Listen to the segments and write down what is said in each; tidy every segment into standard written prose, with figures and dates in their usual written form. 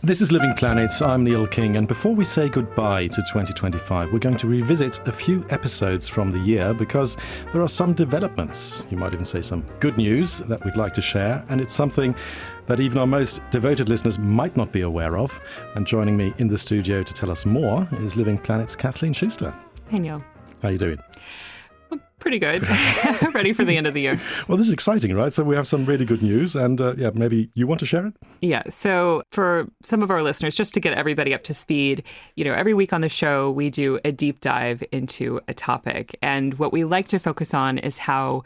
This is Living Planet. I'm Neil King, and before we say goodbye to 2025, we're going to revisit a few episodes from the year because there are some developments, you might even say some good news, that we'd like to share, and it's something that even our most devoted listeners might not be aware of. And joining me in the studio to tell us more is Living Planet's Kathleen Schuster. Hey, Neil. How are you doing? Pretty good. Ready for the end of the year. Well, this is exciting, right? So we have some really good news and maybe you want to share it? Yeah. So for some of our listeners, just to get everybody up to speed, every week on the show, we do a deep dive into a topic. And what we like to focus on is how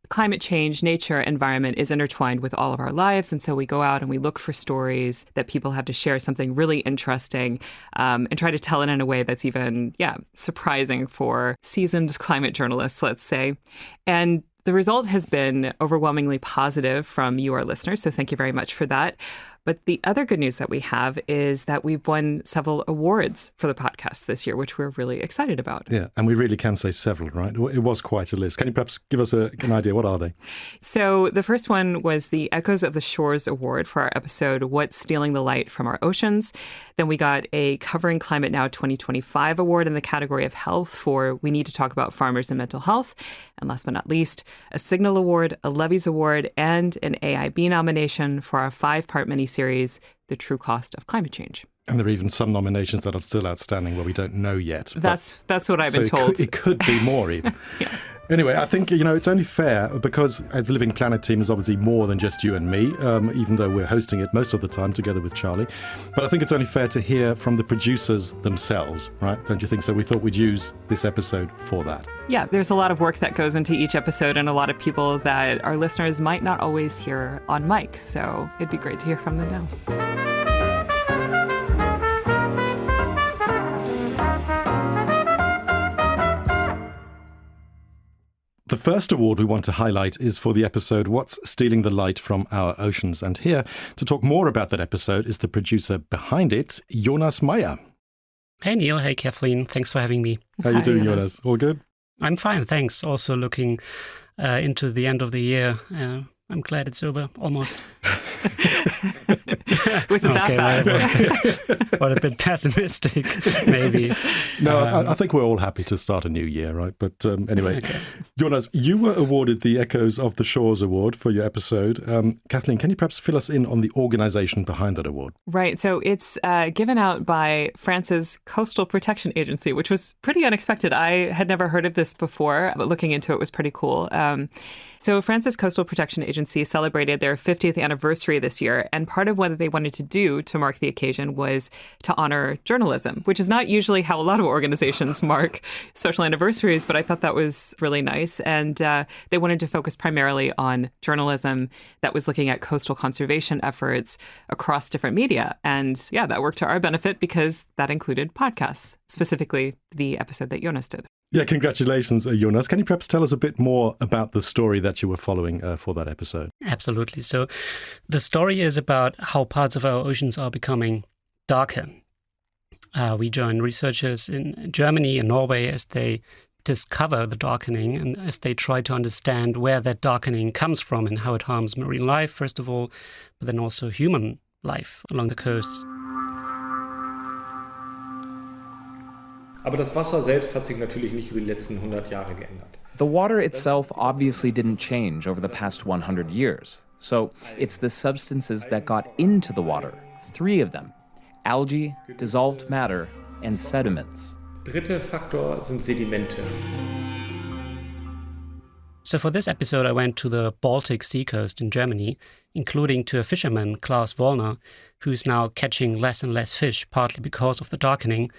climate change, nature, environment is intertwined with all of our lives. And so we go out and we look for stories that people have to share something really interesting and try to tell it in a way that's even, surprising for seasoned climate journalists, let's say. And the result has been overwhelmingly positive from you, our listeners. So thank you very much for that. But the other good news that we have is that we've won several awards for the podcast this year, which we're really excited about. Yeah, and we really can say several, right? It was quite a list. Can you perhaps give us an idea? What are they? So the first one was the Echoes of the Shores Award for our episode, What's Stealing the Light from Our Oceans? Then we got a Covering Climate Now 2025 award in the category of health for We Need to Talk About Farmers and Mental Health. And last but not least, a Signal Award, a Levies Award, and an AIB nomination for our 5-part miniseries, The True Cost of Climate Change. And there are even some nominations that are still outstanding where we don't know yet. That's what I've been told. It could be more even. Yeah. Anyway, I think, it's only fair because the Living Planet team is obviously more than just you and me, even though we're hosting it most of the time together with Charlie. But I think it's only fair to hear from the producers themselves, right? Don't you think so? We thought we'd use this episode for that. Yeah, there's a lot of work that goes into each episode and a lot of people that our listeners might not always hear on mic. So it'd be great to hear from them now. The first award we want to highlight is for the episode What's Stealing the Light from Our Oceans? And here to talk more about that episode is the producer behind it, Jonas Meyer. Hey Neil, hey Kathleen, thanks for having me. How are you doing, Jonas? All good? I'm fine, thanks. Also looking into the end of the year. I'm glad it's over, almost. Wasn't that bad? Well, a bit pessimistic, maybe. No, I think we're all happy to start a new year, right? But anyway, okay. Jonas, you were awarded the Echoes of the Shores Award for your episode. Kathleen, can you perhaps fill us in on the organization behind that award? Right. So it's given out by France's Coastal Protection Agency, which was pretty unexpected. I had never heard of this before, but looking into it was pretty cool. So France's Coastal Protection Agency celebrated their 50th anniversary this year, and part of what they wanted to do to mark the occasion was to honor journalism, which is not usually how a lot of organizations mark special anniversaries, but I thought that was really nice. And they wanted to focus primarily on journalism that was looking at coastal conservation efforts across different media. And yeah, that worked to our benefit because that included podcasts, specifically the episode that Jonas did. Yeah, congratulations, Jonas. Can you perhaps tell us a bit more about the story that you were following for that episode? Absolutely. So the story is about how parts of our oceans are becoming darker. We join researchers in Germany and Norway as they discover the darkening and as they try to understand where that darkening comes from and how it harms marine life, first of all, but then also human life along the coasts. Aber das Wasser selbst hat sich natürlich nicht über die letzten 100 Jahre geändert. The water itself obviously didn't change over the past 100 years. So it's the substances that got into the water, 3 of them: algae, dissolved matter, and sediments. Dritter Faktor sind Sedimente. So for this episode, I went to the Baltic Sea coast in Germany, including to a fisherman, Klaus Wollner, who's now catching less and less fish, partly because of the darkening.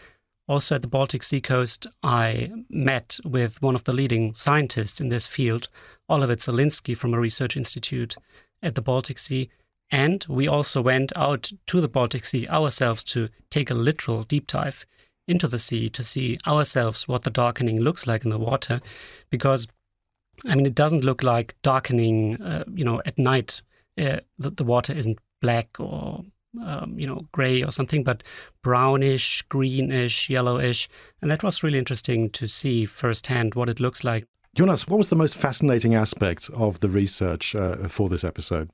Also at the Baltic Sea coast, I met with one of the leading scientists in this field, Oliver Zielinski from a research institute at the Baltic Sea. And we also went out to the Baltic Sea ourselves to take a literal deep dive into the sea to see ourselves what the darkening looks like in the water. Because, it doesn't look like darkening, at night. The water isn't black or gray or something, but brownish, greenish, yellowish. And that was really interesting to see firsthand what it looks like. Jonas, what was the most fascinating aspect of the research for this episode?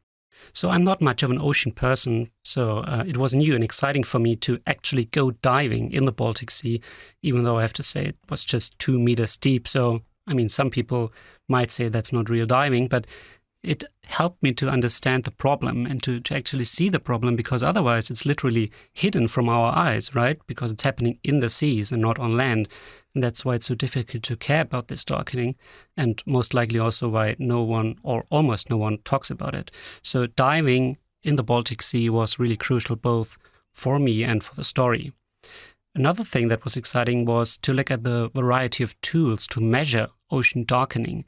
So I'm not much of an ocean person, so it was new and exciting for me to actually go diving in the Baltic Sea, even though I have to say it was just 2 meters deep. So, I mean, some people might say that's not real diving, but it helped me to understand the problem and to actually see the problem, because otherwise it's literally hidden from our eyes, right? Because it's happening in the seas and not on land. And that's why it's so difficult to care about this darkening, and most likely also why no one or almost no one talks about it. So diving in the Baltic Sea was really crucial both for me and for the story. Another thing that was exciting was to look at the variety of tools to measure ocean darkening.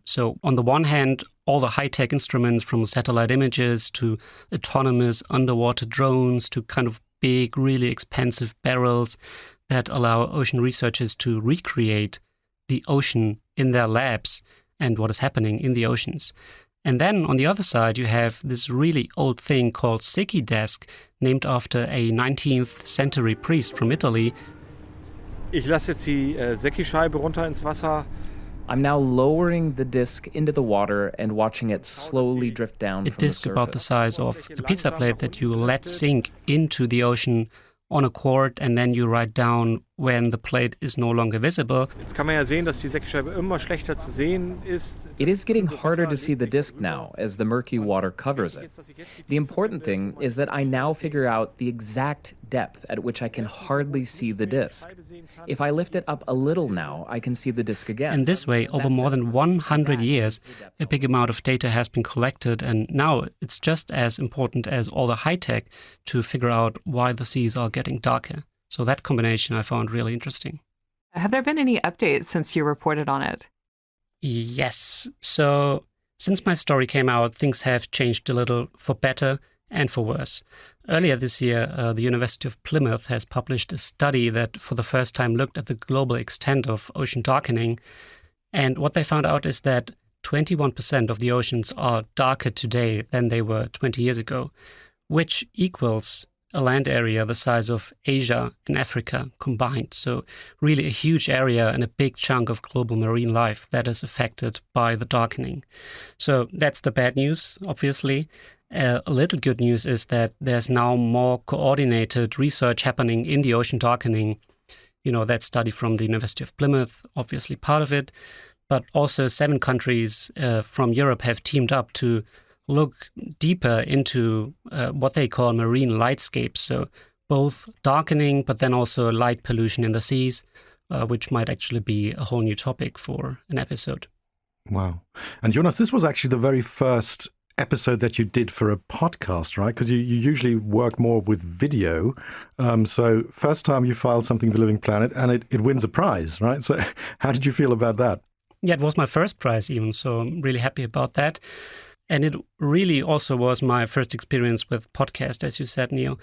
So on the one hand, all the high-tech instruments from satellite images to autonomous underwater drones to kind of big, really expensive barrels that allow ocean researchers to recreate the ocean in their labs and what is happening in the oceans. And then on the other side, you have this really old thing called Secchi desk, named after a 19th century priest from Italy. Ich lasse jetzt die Secchi-Scheibe runter ins Wasser. I'm now lowering the disc into the water and watching it slowly drift down A from the disc surface. about the size of a pizza plate that you let sink into the ocean on a cord, and then you write down when the plate is no longer visible. Jetzt kann man ja sehen, dass die Secchi-Scheibe immer schlechter zu sehen ist. It is getting harder to see the disc now as the murky water covers it. The important thing is that I now figure out the exact depth at which I can hardly see the disc. If I lift it up a little now, I can see the disc again. And this way, over more than 100 years, a big amount of data has been collected, and now it's just as important as all the high-tech to figure out why the seas are getting darker. So that combination I found really interesting. Have there been any updates since you reported on it? Yes. So since my story came out, things have changed a little for better and for worse. Earlier this year, the University of Plymouth has published a study that for the first time looked at the global extent of ocean darkening. And what they found out is that 21% of the oceans are darker today than they were 20 years ago, which equals a land area the size of Asia and Africa combined. So really a huge area and a big chunk of global marine life that is affected by the darkening. So that's the bad news, obviously. A little good news is that there's now more coordinated research happening in the ocean darkening. You know, that study from the University of Plymouth, obviously part of it, but also 7 countries from Europe have teamed up to look deeper into what they call marine lightscapes. So both darkening, but then also light pollution in the seas, which might actually be a whole new topic for an episode. Wow. And Jonas, this was actually the very first episode that you did for a podcast, right? Because you usually work more with video. So first time you filed something for Living Planet and it wins a prize, right? So how did you feel about that? Yeah, it was my first prize even, so I'm really happy about that. And it really also was my first experience with podcast, as you said, Neil.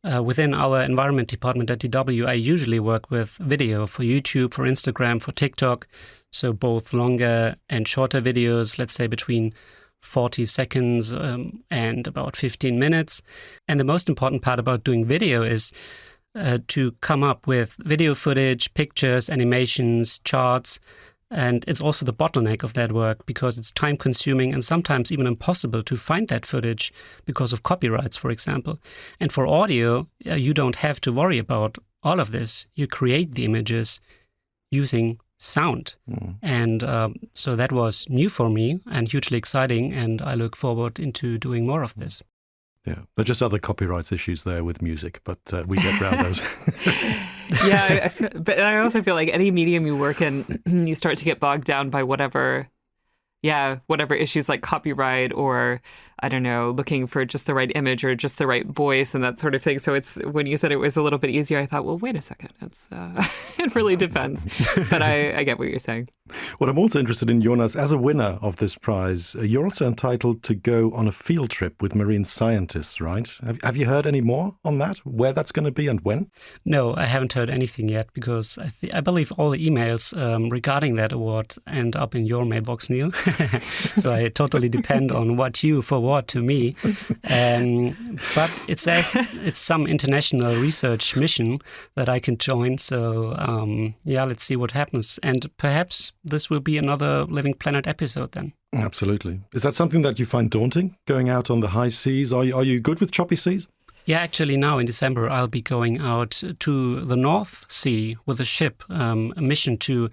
Within our environment department at DW, I usually work with video for YouTube, for Instagram, for TikTok. So both longer and shorter videos, let's say between 40 seconds and about 15 minutes. And the most important part about doing video is to come up with video footage, pictures, animations, charts. And it's also the bottleneck of that work because it's time consuming and sometimes even impossible to find that footage because of copyrights, for example. And for audio, you don't have to worry about all of this. You create the images using sound. And so that was new for me and hugely exciting. And I look forward into doing more of this. Yeah, there are just other copyright issues there with music, but we get around those. Yeah, but I also feel like any medium you work in, you start to get bogged down by whatever issues like copyright or, I don't know, looking for just the right image or just the right voice and that sort of thing. So it's when you said it was a little bit easier, I thought, well, wait a second, it's it really depends. But I get what you're saying. Well, I'm also interested in, Jonas, as a winner of this prize, you're also entitled to go on a field trip with marine scientists, right? Have you heard any more on that, where that's going to be and when? No, I haven't heard anything yet because I believe all the emails regarding that award end up in your mailbox, Neil. So I totally depend on what you forward award to me. But it says it's some international research mission that I can join. So let's see what happens. And perhaps this will be another Living Planet episode then. Absolutely. Is that something that you find daunting, going out on the high seas? Are you good with choppy seas? Yeah, actually now in December, I'll be going out to the North Sea with a ship, a mission to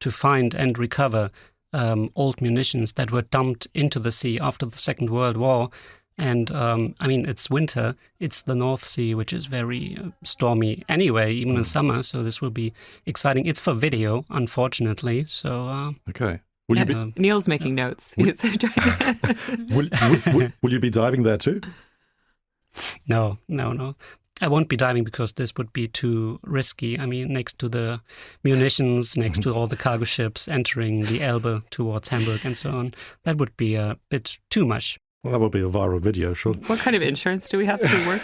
find and recover old munitions that were dumped into the sea after the Second World War. And it's winter. It's the North Sea, which is very stormy anyway, even in summer. So this will be exciting. It's for video, unfortunately. So okay. Neil's making notes. Will you be diving there too? No. I won't be diving because this would be too risky. I mean, next to the munitions, next to all the cargo ships entering the Elbe towards Hamburg and so on, that would be a bit too much. Well, that will be a viral video, sure. What kind of insurance do we have to work?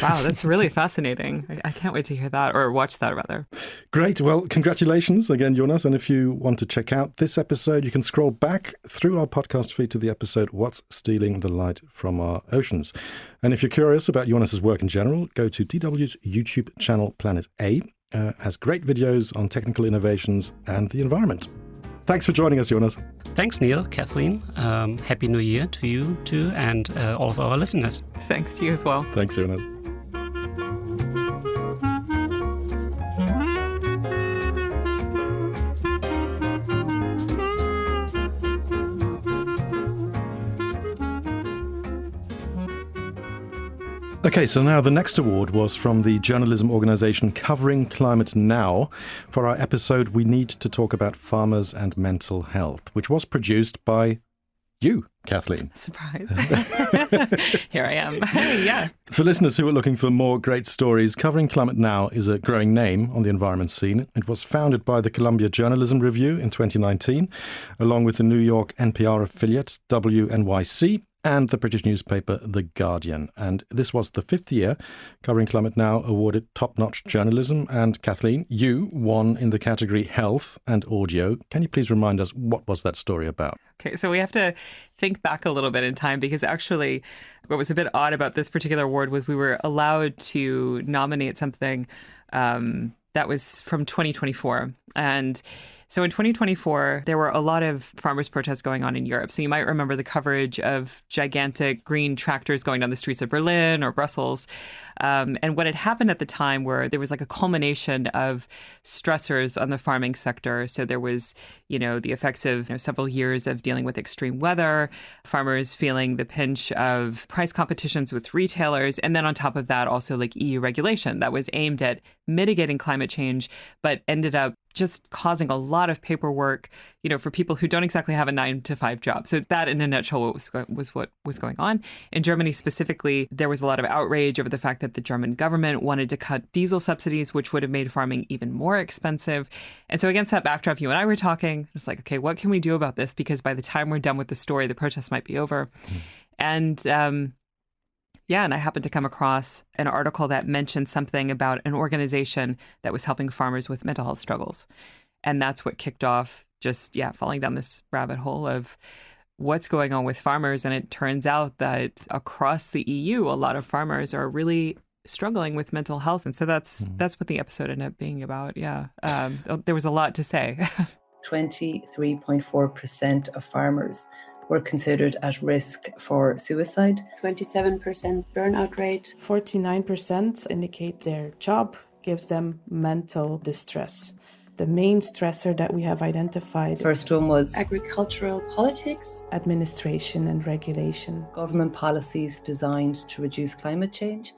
Wow, that's really fascinating. I can't wait to hear that, or watch that, rather. Great. Well, congratulations again, Jonas. And if you want to check out this episode, you can scroll back through our podcast feed to the episode, What's Stealing the Light from Our Oceans? And if you're curious about Jonas's work in general, go to DW's YouTube channel, Planet A. Has great videos on technical innovations and the environment. Thanks for joining us, Jonas. Thanks, Neil, Kathleen. Happy New Year to you too, and all of our listeners. Thanks to you as well. Thanks, Jonas. Okay, so now the next award was from the journalism organisation Covering Climate Now. For our episode, we need to talk about farmers and mental health, which was produced by you, Kathleen. Surprise. Here I am. Yeah. For listeners who are looking for more great stories, Covering Climate Now is a growing name on the environment scene. It was founded by the Columbia Journalism Review in 2019, along with the New York NPR affiliate WNYC, and the British newspaper The Guardian. And this was the 5th year Covering Climate Now awarded top-notch journalism. And Kathleen, you won in the category Health and Audio. Can you please remind us, what was that story about? Okay, so we have to think back a little bit in time, because actually what was a bit odd about this particular award was we were allowed to nominate something that was from 2024. And so in 2024, there were a lot of farmers' protests going on in Europe. So you might remember the coverage of gigantic green tractors going down the streets of Berlin or Brussels. And what had happened at the time where there was like a culmination of stressors on the farming sector. So there was, the effects of several years of dealing with extreme weather, farmers feeling the pinch of price competitions with retailers. And then on top of that, also like EU regulation that was aimed at mitigating climate change, but ended up just causing a lot of paperwork, for people who don't exactly have a 9-to-5 job. So that, in a nutshell, was what was going on. In Germany specifically, there was a lot of outrage over the fact that the German government wanted to cut diesel subsidies, which would have made farming even more expensive. And so against that backdrop, you and I were talking, it's like, okay, what can we do about this? Because by the time we're done with the story, the protests might be over. And and I happened to come across an article that mentioned something about an organization that was helping farmers with mental health struggles. And that's what kicked off just, falling down this rabbit hole of what's going on with farmers. And it turns out that across the EU, a lot of farmers are really struggling with mental health. And so that's what the episode ended up being about. Yeah. There was a lot to say. 23.4% of farmers were considered at risk for suicide. 27% burnout rate. 49% indicate their job gives them mental distress. The main stressor that we have identified. First one was agricultural politics, administration and regulation. Government policies designed to reduce climate change.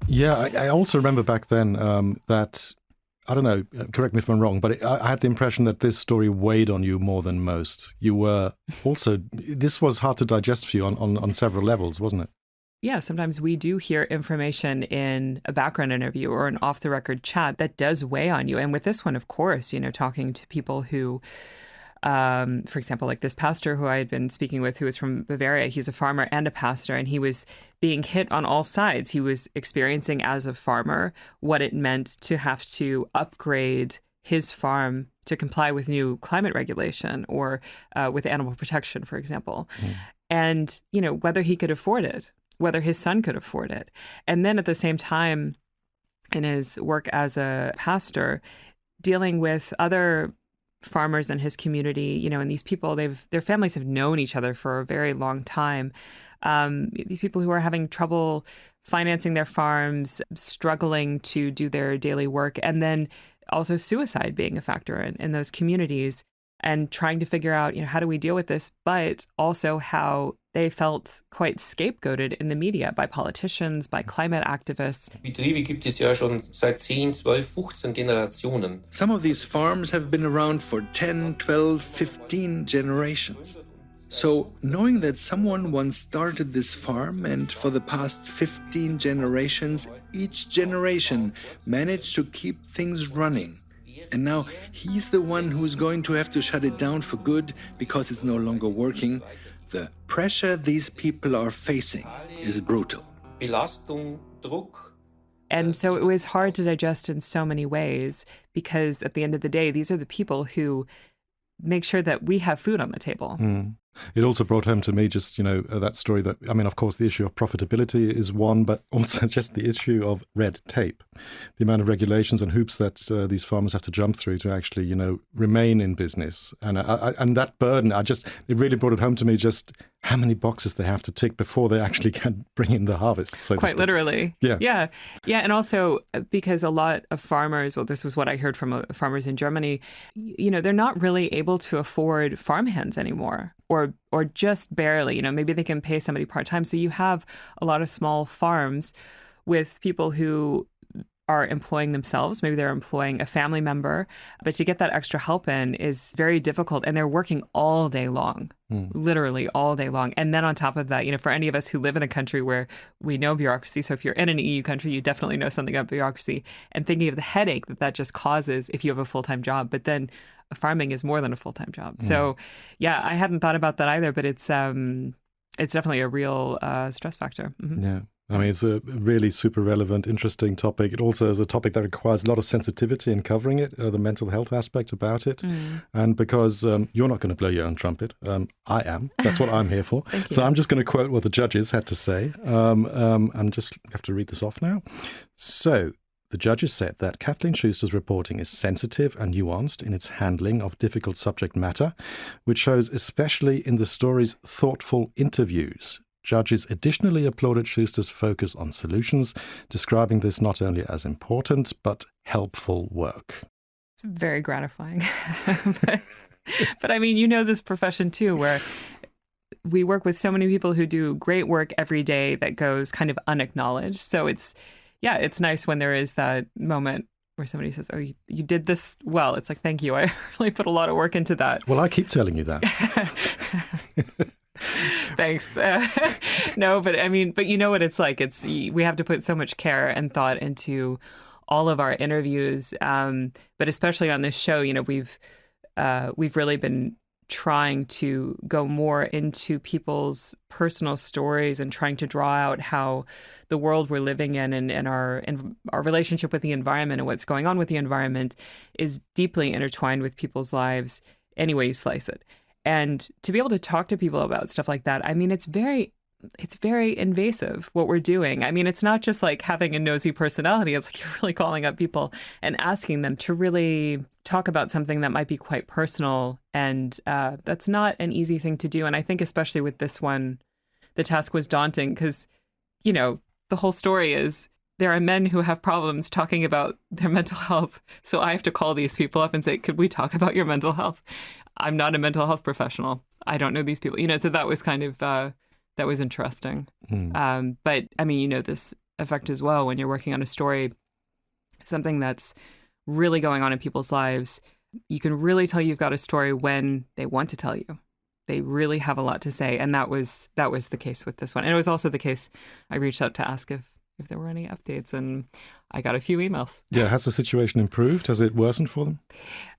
Yeah, I also remember back then that, I don't know, correct me if I'm wrong, but I had the impression that this story weighed on you more than most. You were also, this was hard to digest for you on several levels, wasn't it? Yeah, sometimes we do hear information in a background interview or an off-the-record chat that does weigh on you. And with this one, of course, talking to people who, for example, like this pastor who I had been speaking with, who was from Bavaria, he's a farmer and a pastor, and he was being hit on all sides. He was experiencing as a farmer what it meant to have to upgrade his farm to comply with new climate regulation or with animal protection, for example. And, whether he could afford it, whether his son could afford it. And then at the same time, in his work as a pastor, dealing with other farmers in his community, and these people, their families have known each other for a very long time. These people who are having trouble financing their farms, struggling to do their daily work, and then also suicide being a factor in those communities, and trying to figure out, how do we deal with this, but also how they felt quite scapegoated in the media by politicians, by climate activists. Betriebe gibt es ja schon seit 10, 12, 15 Generationen. Some of these farms have been around for 10, 12, 15 generations. So knowing that someone once started this farm and for the past 15 generations, each generation managed to keep things running. And now he's the one who's going to have to shut it down for good because it's no longer working. The pressure these people are facing is brutal. Belastung, Druck. And so it was hard to digest in so many ways, because at the end of the day, these are the people who make sure that we have food on the table. It also brought home to me just, that story that, of course, the issue of profitability is one, but also just the issue of red tape, the amount of regulations and hoops that these farmers have to jump through to actually, remain in business. And that burden, it really brought it home to me just how many boxes they have to tick before they actually can bring in the harvest. So quite literally. Yeah. And also because a lot of farmers, well, this was what I heard from farmers in Germany, they're not really able to afford farmhands anymore, or just barely, maybe they can pay somebody part-time. So you have a lot of small farms with people who are employing themselves. Maybe they're employing a family member, but to get that extra help in is very difficult. And they're working all day long, literally all day long. And then on top of that, for any of us who live in a country where we know bureaucracy, so if you're in an EU country, you definitely know something about bureaucracy, and thinking of the headache that just causes if you have a full-time job. But then farming is more than a full-time job. So yeah, I hadn't thought about that either, but it's definitely a real stress factor. Yeah. It's a really super relevant, interesting topic. It also is a topic that requires a lot of sensitivity in covering it, the mental health aspect about it. And because you're not going to blow your own trumpet, I am. That's what I'm here for. So I'm just going to quote what the judges had to say. And just have to read this off now. So the judges said that Kathleen Schuster's reporting is sensitive and nuanced in its handling of difficult subject matter, which shows especially in the story's thoughtful interviews. Judges additionally applauded Schuster's focus on solutions, describing this not only as important, but helpful work. It's very gratifying. but this profession too, where we work with so many people who do great work every day that goes kind of unacknowledged. So it's nice when there is that moment where somebody says, oh, you did this well. It's like, thank you. I really put a lot of work into that. Well, I keep telling you that. Thanks. No, but you know what it's like. We have to put so much care and thought into all of our interviews. But especially on this show, we've really been trying to go more into people's personal stories and trying to draw out how the world we're living in and our relationship with the environment and what's going on with the environment is deeply intertwined with people's lives any way you slice it. And to be able to talk to people about stuff like that, it's very invasive what we're doing. It's not just like having a nosy personality. It's like you're really calling up people and asking them to really talk about something that might be quite personal. And that's not an easy thing to do. And I think especially with this one, the task was daunting because, the whole story is there are men who have problems talking about their mental health. So I have to call these people up and say, could we talk about your mental health? I'm not a mental health professional. I don't know these people. So that was kind of, that was interesting. But this effect as well, when you're working on a story, something that's really going on in people's lives, you can really tell you've got a story when they want to tell you. They really have a lot to say. And that was the case with this one. And it was also the case, I reached out to ask if there were any updates, and I got a few emails. Yeah, has the situation improved? Has it worsened for them?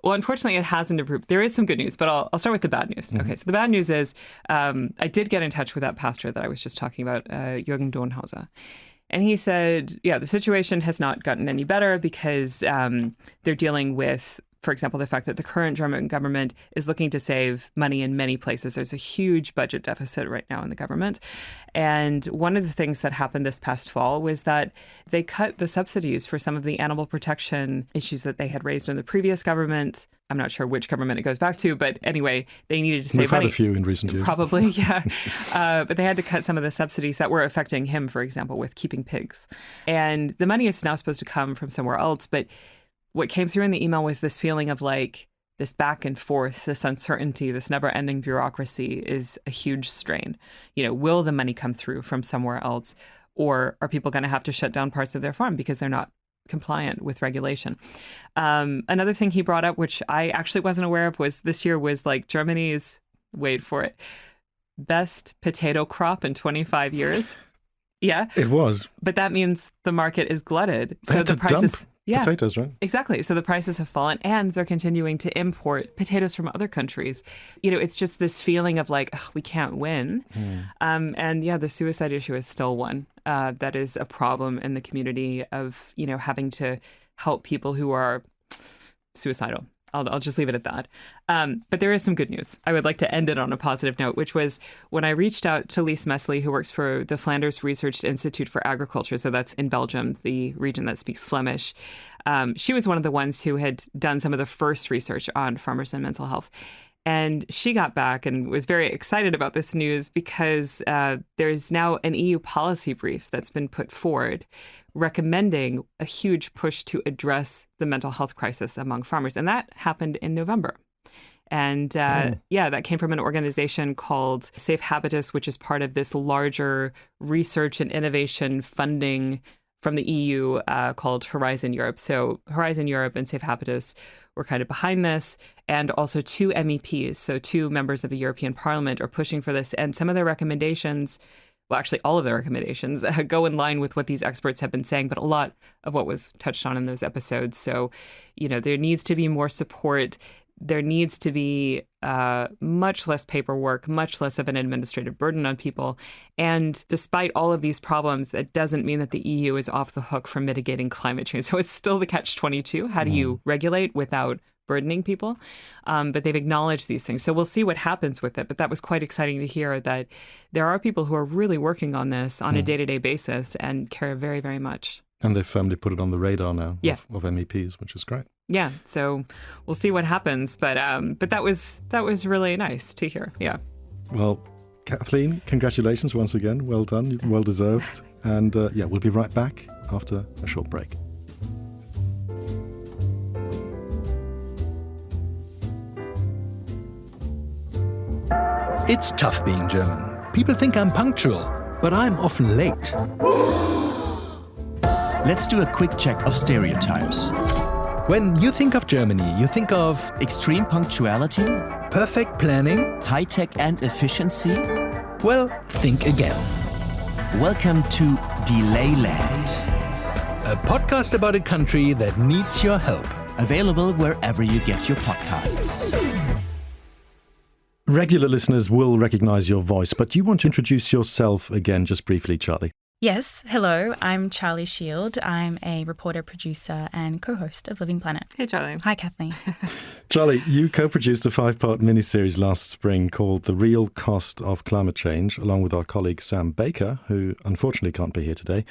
Well, unfortunately, it hasn't improved. There is some good news, but I'll start with the bad news. Okay, so the bad news is I did get in touch with that pastor that I was just talking about, Jürgen Dornhauser. And he said, the situation has not gotten any better because they're dealing with for example, the fact that the current German government is looking to save money in many places. There's a huge budget deficit right now in the government. And one of the things that happened this past fall was that they cut the subsidies for some of the animal protection issues that they had raised in the previous government. I'm not sure which government it goes back to, but anyway, they needed to save money. We've had a few in recent years. Probably, yeah. But they had to cut some of the subsidies that were affecting him, for example, with keeping pigs. And the money is now supposed to come from somewhere else. But what came through in the email was this feeling of like this back and forth, this uncertainty, this never-ending bureaucracy is a huge strain. You know, will the money come through from somewhere else? Or are people going to have to shut down parts of their farm because they're not compliant with regulation? Another thing he brought up, which I actually wasn't aware of, was this year was like Germany's, wait for it, best potato crop in 25 years. Yeah. It was. But that means the market is glutted. They had the to prices, dump potatoes, right? Exactly. So the prices have fallen and they're continuing to import potatoes from other countries. You know, it's just this feeling of like, we can't win. And yeah, the suicide issue is still one that is a problem in the community of, you know, having to help people who are suicidal. I'll just leave it at that. But there is some good news. I would like to end it on a positive note, which was when I reached out to Lise Mesley, who works for the Flanders Research Institute for Agriculture. So that's in Belgium, the region that speaks Flemish. She was one of the ones who had done some of the first research on farmers and mental health. And she got back and was very excited about this news because there's now an EU policy brief that's been put forward recommending a huge push to address the mental health crisis among farmers. And that happened in November. And that came from an organization called Safe Habitus, which is part of this larger research and innovation funding from the EU called Horizon Europe. So Horizon Europe and Safe Habitus were kind of behind this. And also 2 MEPs, so 2 members of the European Parliament, are pushing for this. And some of their recommendations, well, actually all of their recommendations, go in line with what these experts have been saying, but a lot of what was touched on in those episodes. So, you know, there needs to be more support. There needs to be much less paperwork, much less of an administrative burden on people. And despite all of these problems, that doesn't mean that the EU is off the hook for mitigating climate change. So it's still the catch-22. How do you regulate without burdening people? But they've acknowledged these things. So we'll see what happens with it. But that was quite exciting to hear that there are people who are really working on this on a day-to-day basis and care very, very much. And they've firmly put it on the radar now of MEPs, which is great. Yeah, so we'll see what happens, but that was really nice to hear. Yeah. Well, Kathleen, congratulations once again. Well done, well deserved. And we'll be right back after a short break. It's tough being German. People think I'm punctual, but I'm often late. Let's do a quick check of stereotypes. When you think of Germany, you think of extreme punctuality, perfect planning, high-tech and efficiency. Well, think again. Welcome to Delay Land, a podcast about a country that needs your help. Available wherever you get your podcasts. Regular listeners will recognize your voice, but do you want to introduce yourself again, just briefly, Charlie? Yes, hello, I'm Charlie Shield. I'm a reporter, producer and co-host of Living Planet. Hey, Charlie. Hi, Kathleen. Charlie, you co-produced a 5-part miniseries last spring called The Real Cost of Climate Change, along with our colleague Sam Baker, who unfortunately can't be here today.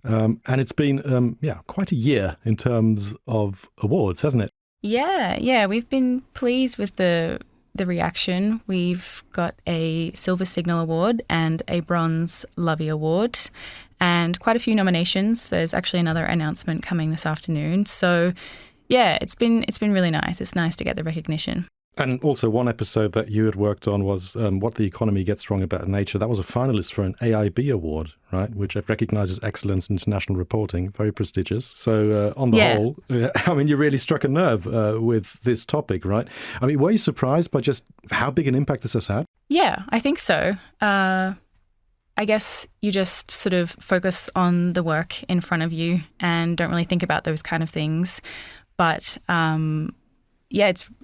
And it's been, quite a year in terms of awards, hasn't it? Yeah, we've been pleased with the reaction. We've got a Silver Signal Award and a Bronze Lovey Award and quite a few nominations. There's actually another announcement coming this afternoon. So yeah, it's been really nice. It's nice to get the recognition. And also one episode that you had worked on was What the Economy Gets Wrong About Nature. That was a finalist for an AIB award, right, which recognises excellence in international reporting. Very prestigious. So on the whole, I mean, you really struck a nerve with this topic, right? I mean, were you surprised by just how big an impact this has had? Yeah, I think so. I guess you just sort of focus on the work in front of you and don't really think about those kind of things. But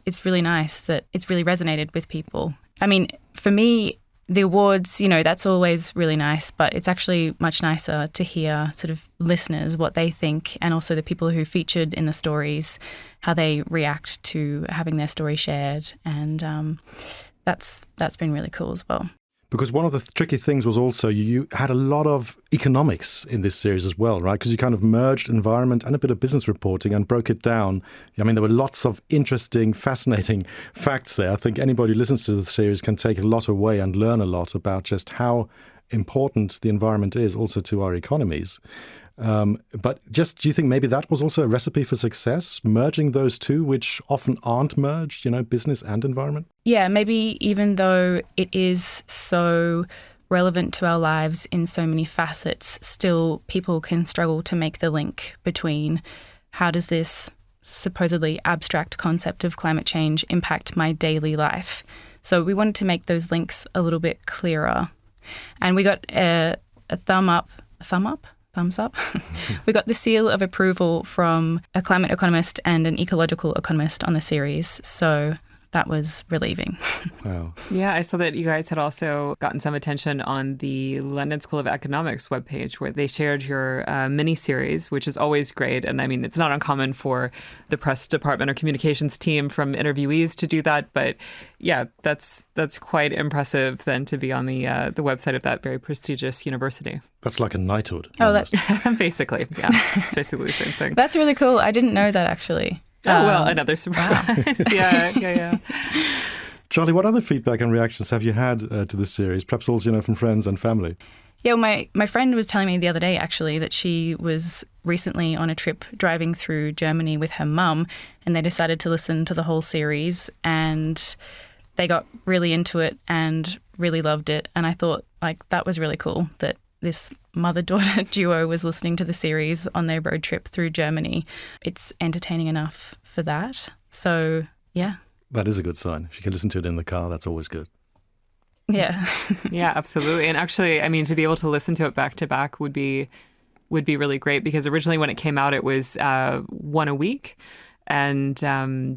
it's really nice that it's really resonated with people. I mean, for me, the awards, that's always really nice, but it's actually much nicer to hear sort of listeners, what they think, and also the people who featured in the stories, how they react to having their story shared. And that's been really cool as well. Because one of the tricky things was also you had a lot of economics in this series as well, right? Because you kind of merged environment and a bit of business reporting and broke it down. I mean, there were lots of interesting, fascinating facts there. I think anybody who listens to the series can take a lot away and learn a lot about just how important the environment is also to our economies. But just, do you think maybe that was also a recipe for success, merging those two, which often aren't merged, business and environment? Yeah, maybe even though it is so relevant to our lives in so many facets, still people can struggle to make the link between how does this supposedly abstract concept of climate change impact my daily life. So we wanted to make those links a little bit clearer. And we got a thumbs up. We got the seal of approval from a climate economist and an ecological economist on the series. So that was relieving. Wow. Yeah, I saw that you guys had also gotten some attention on the London School of Economics webpage where they shared your mini-series, which is always great. And I mean, it's not uncommon for the press department or communications team from interviewees to do that. But yeah, that's quite impressive then to be on the website of that very prestigious university. That's like a knighthood. Oh, that's basically, yeah. It's basically the same thing. That's really cool. I didn't know that actually. Oh, well, another surprise. Wow. Yeah. Charlie, what other feedback and reactions have you had to this series? Perhaps also, from friends and family? Yeah, well, my friend was telling me the other day, actually, that she was recently on a trip driving through Germany with her mum, and they decided to listen to the whole series, and they got really into it and really loved it. And I thought, that was really cool that this mother-daughter duo was listening to the series on their road trip through Germany. It's entertaining enough for that. So, yeah. That is a good sign. If you can listen to it in the car, that's always good. Yeah. Yeah, absolutely. And actually, I mean, to be able to listen to it back to back would be really great, because originally when it came out, it was one a week. And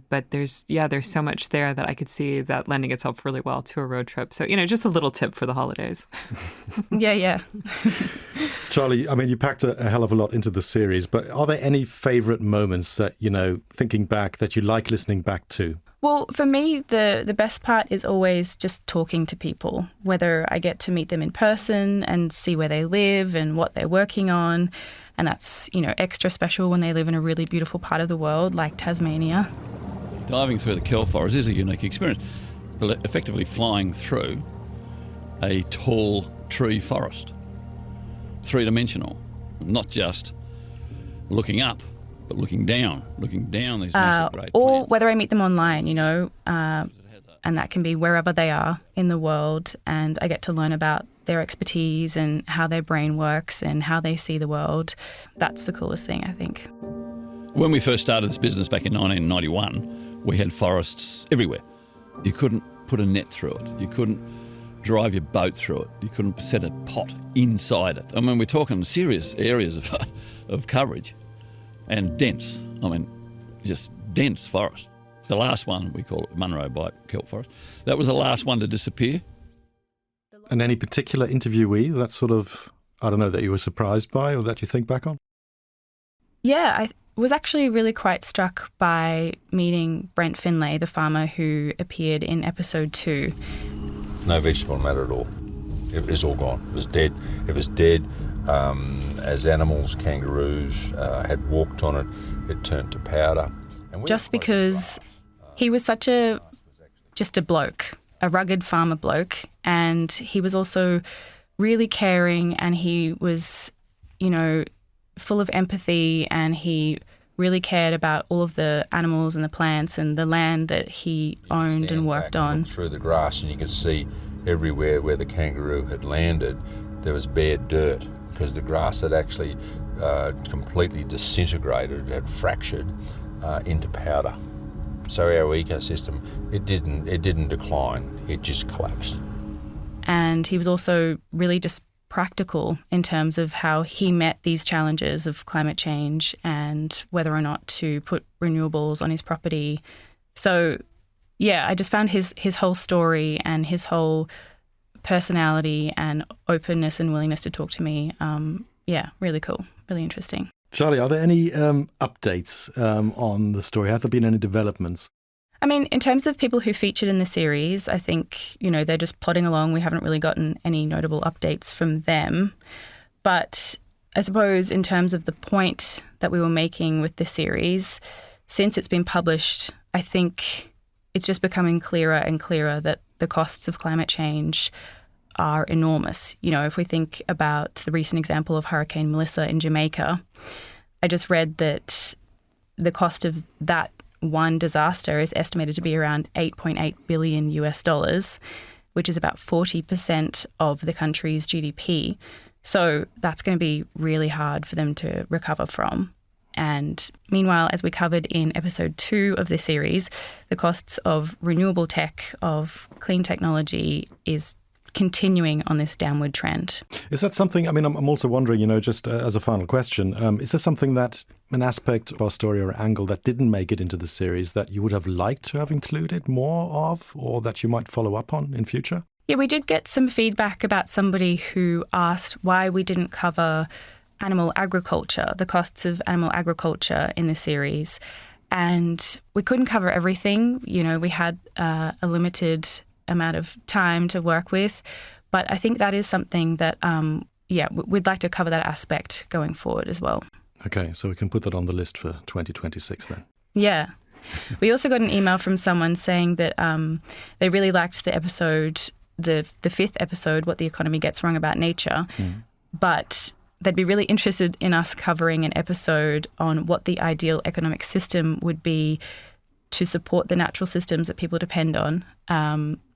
but there's so much there that I could see that lending itself really well to a road trip. So, just a little tip for the holidays. Yeah. Charlie, I mean, you packed a hell of a lot into the series, but are there any favourite moments that, thinking back, that you like listening back to? Well, for me, the best part is always just talking to people, whether I get to meet them in person and see where they live and what they're working on. And that's, extra special when they live in a really beautiful part of the world like Tasmania. Diving through the kelp forest is a unique experience, effectively flying through a tall tree forest, three-dimensional, not just looking up, but looking down these massive great or plants. Whether I meet them online, and that can be wherever they are in the world, and I get to learn about their expertise and how their brain works and how they see the world. That's the coolest thing, I think. When we first started this business back in 1991, we had forests everywhere. You couldn't put a net through it. You couldn't drive your boat through it. You couldn't set a pot inside it. I mean, we're talking serious areas of coverage and dense. I mean, just dense forest. The last one, we call it Munro Bight Kelp Forest, that was the last one to disappear. And any particular interviewee that sort of, that you were surprised by or that you think back on? Yeah, I was actually really quite struck by meeting Brent Finlay, the farmer who appeared in episode 2. No vegetable matter at all. It was all gone. It was dead. It was dead. As animals, kangaroos had walked on it, it turned to powder. Just because he was just a bloke, a rugged farmer bloke, and he was also really caring, and he was, full of empathy, and he really cared about all of the animals and the plants and the land that he owned and worked on. Through the grass, and you could see everywhere where the kangaroo had landed, there was bare dirt, because the grass had actually completely disintegrated, it had fractured into powder. So our ecosystem, it didn't decline, it just collapsed. And he was also really just practical in terms of how he met these challenges of climate change and whether or not to put renewables on his property. So, yeah, I just found his whole story and his whole personality and openness and willingness to talk to me. Really cool, really interesting. Charlie, are there any updates on the story? Have there been any developments? I mean, in terms of people who featured in the series, I think, they're just plodding along. We haven't really gotten any notable updates from them. But I suppose in terms of the point that we were making with the series, since it's been published, I think it's just becoming clearer and clearer that the costs of climate change are enormous. If we think about the recent example of Hurricane Melissa in Jamaica, I just read that the cost of that one disaster is estimated to be around $8.8 billion US, which is about 40% of the country's GDP. So that's going to be really hard for them to recover from. And meanwhile, as we covered in episode 2 of this series, the costs of renewable tech, of clean technology is continuing on this downward trend. Is that something, I'm also wondering, just as a final question, is there something that, an aspect of our story or angle that didn't make it into the series that you would have liked to have included more of, or that you might follow up on in future? Yeah, we did get some feedback about somebody who asked why we didn't cover animal agriculture, the costs of animal agriculture in the series. And we couldn't cover everything. We had a limited amount of time to work with. But I think that is something that, we'd like to cover that aspect going forward as well. Okay, so we can put that on the list for 2026 then. Yeah. We also got an email from someone saying that they really liked the episode, the 5th episode, What the Economy Gets Wrong About Nature, but they'd be really interested in us covering an episode on what the ideal economic system would be to support the natural systems that people depend on.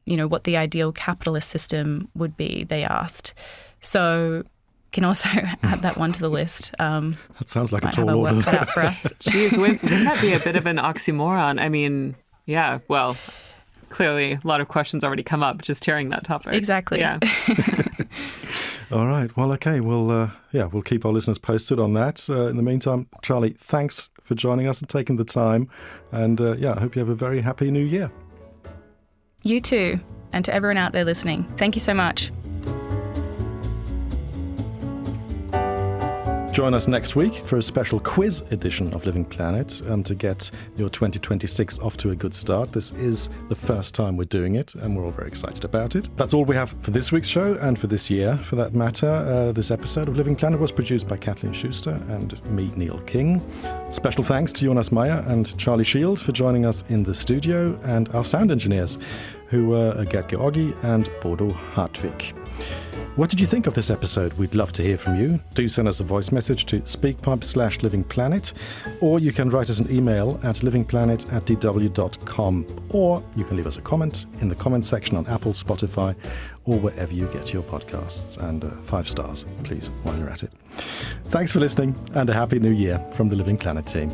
What the ideal capitalist system would be, they asked. So can also add that one to the list. That sounds like a tall order. order. Cut out for us. Geez, wouldn't that be a bit of an oxymoron? Clearly a lot of questions already come up just hearing that topic. Exactly. Yeah. All right. Well, okay. We'll keep our listeners posted on that. In the meantime, Charlie, thanks for joining us and taking the time. And I hope you have a very happy new year. You too. And to everyone out there listening, thank you so much. Join us next week for a special quiz edition of Living Planet to get your 2026 off to a good start. This is the first time we're doing it, and we're all very excited about it. That's all we have for this week's show, and for this year, for that matter. This episode of Living Planet was produced by Kathleen Schuster and me, Neil King. Special thanks to Jonas Meyer and Charlie Shield for joining us in the studio, and our sound engineers, who were Gert Georgi and Bodo Hartwig. What did you think of this episode? We'd love to hear from you. Do send us a voice message to speakpipe/livingplanet, or you can write us an email at livingplanet@dw.com, or you can leave us a comment in the comment section on Apple, Spotify, or wherever you get your podcasts. And 5 stars, please, while you're at it. Thanks for listening, and a happy new year from the Living Planet team.